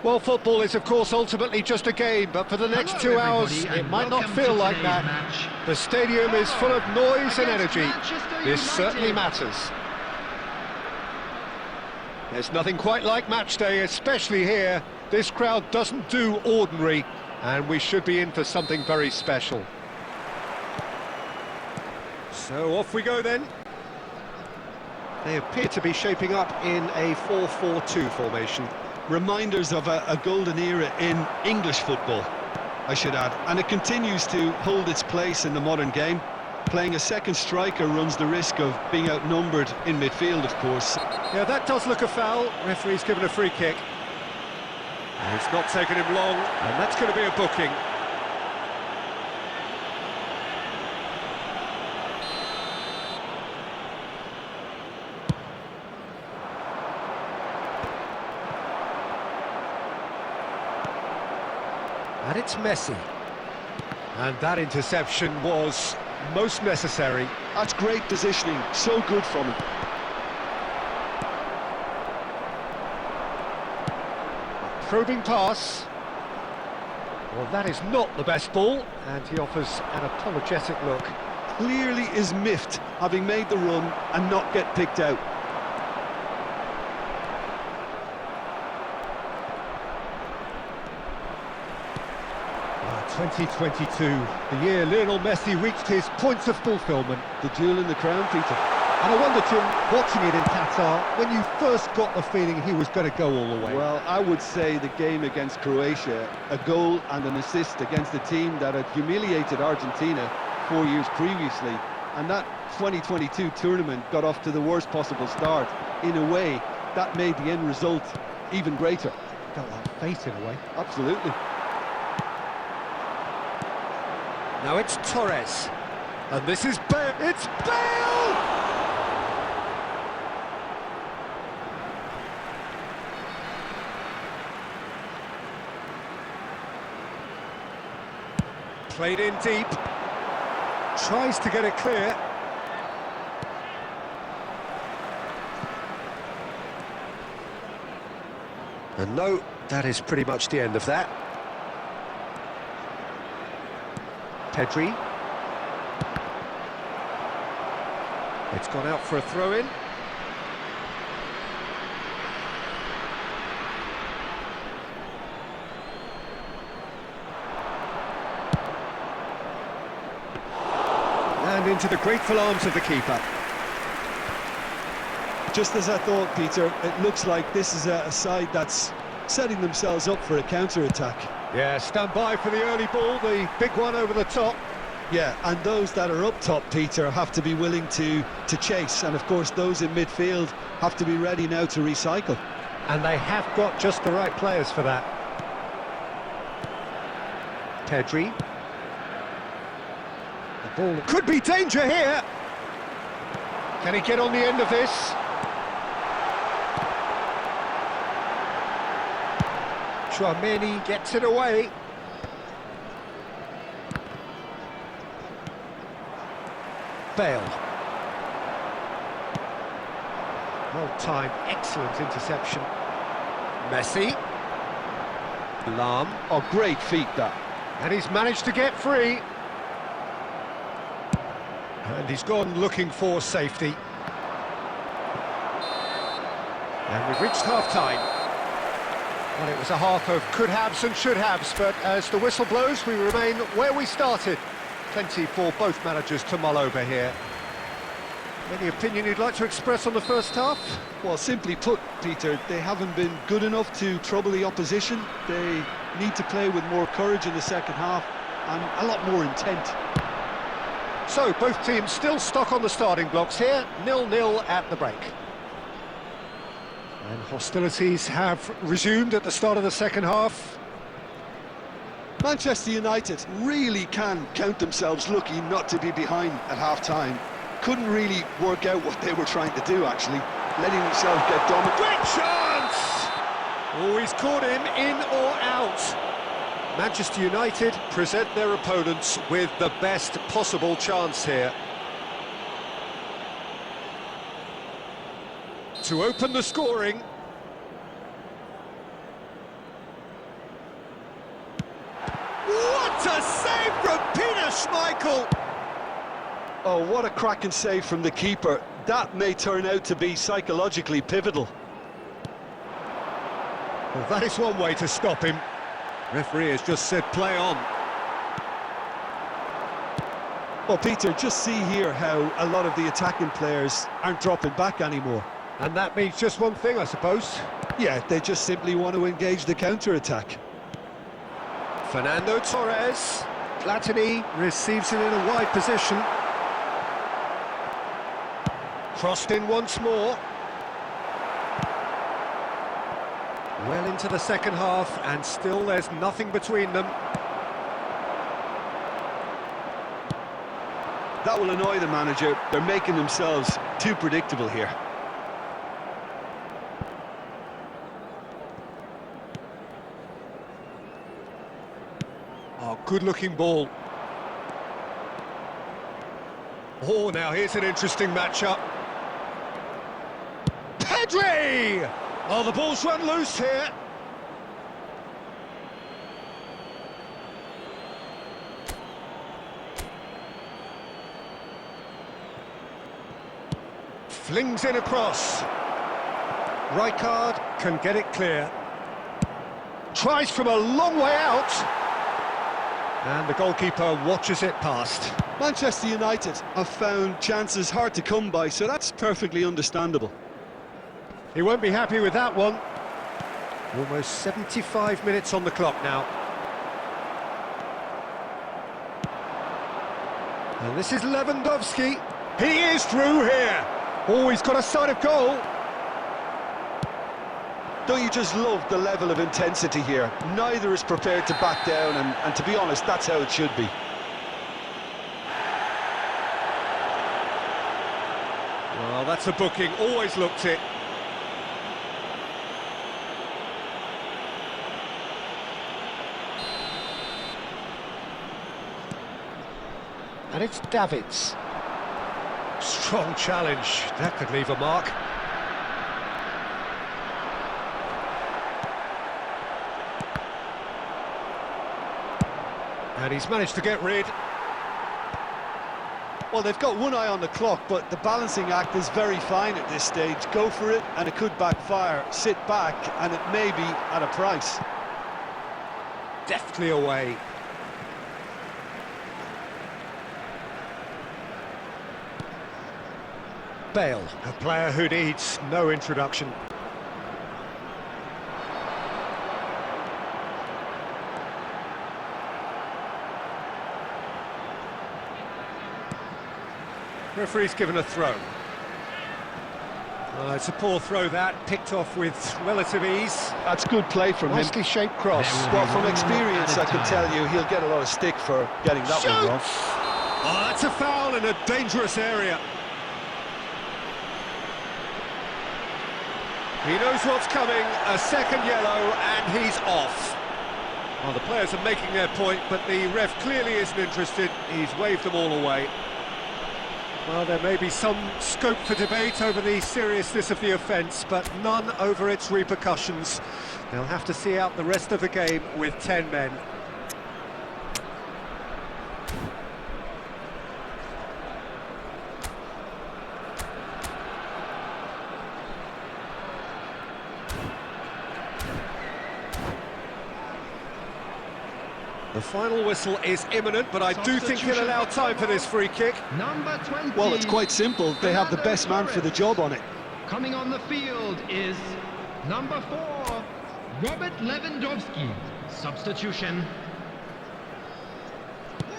Well, football is, of course, ultimately just a game, but for the next 2 hours, it might not feel like that. The stadium is full of noise and energy. This certainly matters. There's nothing quite like match day, especially here. This crowd doesn't do ordinary, and we should be in for something very special. So off we go then. They appear to be shaping up in a 4-4-2 formation. Reminders of a golden era in English football, I should add. And it continues to hold its place in the modern game. Playing a second striker runs the risk of being outnumbered in midfield, of course. Yeah, that does look a foul. Referee's given a free kick. And it's not taken him long, and that's going to be a booking. And it's Messi. And that interception was most necessary. That's great positioning, so good from him. Probing pass. Well, that is not the best ball, and he offers an apologetic look. Clearly is miffed, having made the run and not get picked out. 2022, the year Lionel Messi reached his points of fulfilment. The jewel in the crown, Peter. And I wonder, Tim, watching it in Qatar, when you first got the feeling he was going to go all the way. Well, I would say the game against Croatia, a goal and an assist against a team that had humiliated Argentina 4 years previously. And that 2022 tournament got off to the worst possible start. In a way, that made the end result even greater. Felt like fate in a way. Absolutely. Now it's Torres, and this is Bale. It's Bale! Played in deep, tries to get it clear. And no, that is pretty much the end of that. Pedri. It's gone out for a throw-in. And into the grateful arms of the keeper. Just as I thought, Peter, it looks like this is a side that's setting themselves up for a counter-attack. Yeah, stand by for the early ball, the big one over the top. Yeah, and those that are up top, Peter, have to be willing to chase. And, of course, those in midfield have to be ready now to recycle. And they have got just the right players for that. Pedri. The ball could be danger here. Can he get on the end of this? Chouameni gets it away. Bale. Well timed, excellent interception. Messi. Lam. Oh, great feat, that. And he's managed to get free. And he's gone looking for safety. And we've reached half-time. Well, it was a half of could-haves and should-haves, but as the whistle blows, we remain where we started. Plenty for both managers to mull over here. Any opinion you'd like to express on the first half? Well, simply put, Peter, they haven't been good enough to trouble the opposition. They need to play with more courage in the second half and a lot more intent. So, both teams still stuck on the starting blocks here, 0-0 at the break. And hostilities have resumed at the start of the second half. Manchester United really can count themselves lucky not to be behind at half-time. Couldn't really work out what they were trying to do, actually. Letting themselves get dominated. Great chance! Oh, he's caught him in or out. Manchester United present their opponents with the best possible chance here. To open the scoring. What a save from Peter Schmeichel! Oh, what a cracking save from the keeper. That may turn out to be psychologically pivotal. Well, that is one way to stop him. Referee has just said play on. Well, Peter, just see here how a lot of the attacking players aren't dropping back anymore. And that means just one thing, I suppose. Yeah, they just simply want to engage the counter-attack. Fernando Torres. Platini receives it in a wide position. Crossed in once more. Well into the second half, and still there's nothing between them. That will annoy the manager. They're making themselves too predictable here. Oh, good-looking ball. Oh, now here's an interesting matchup. Pedri! Oh, the ball's run loose here. Flings in across. Rijkaard can get it clear. Tries from a long way out. And the goalkeeper watches it past. Manchester United have found chances hard to come by, so that's perfectly understandable. He won't be happy with that one. Almost 75 minutes on the clock now. And this is Lewandowski. He is through here. Oh, he's got a sight of goal. Don't you just love the level of intensity here? Neither is prepared to back down, and to be honest, that's how it should be. Well, that's a booking. Always looked it. And it's Davids. Strong challenge. That could leave a mark. And he's managed to get rid. Well, they've got one eye on the clock, but the balancing act is very fine at this stage. Go for it, and it could backfire. Sit back, and it may be at a price. Deftly away. Bale, a player who needs no introduction. Referee's given a throw. It's a poor throw that, picked off with relative ease. That's good play from him. Nicely shaped cross. Well, from experience, I can tell you he'll get a lot of stick for getting that one wrong. Oh, that's a foul in a dangerous area. He knows what's coming, a second yellow, and he's off. Well, the players are making their point, but the ref clearly isn't interested. He's waved them all away. Well, there may be some scope for debate over the seriousness of the offence, but none over its repercussions. They'll have to see out the rest of the game with 10 men. The final whistle is imminent, but I do think he'll allow time for this free kick. Number 20. Well, it's quite simple. They have the best man for the job on it. Coming on the field is number 4, Robert Lewandowski. Substitution.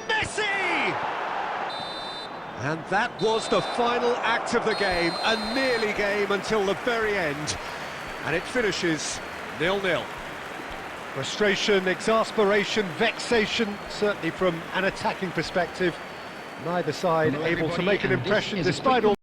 Messi! And that was the final act of the game, a nearly game until the very end. And it finishes 0-0. Frustration, exasperation, vexation, certainly from an attacking perspective. Neither side able to make an impression despite all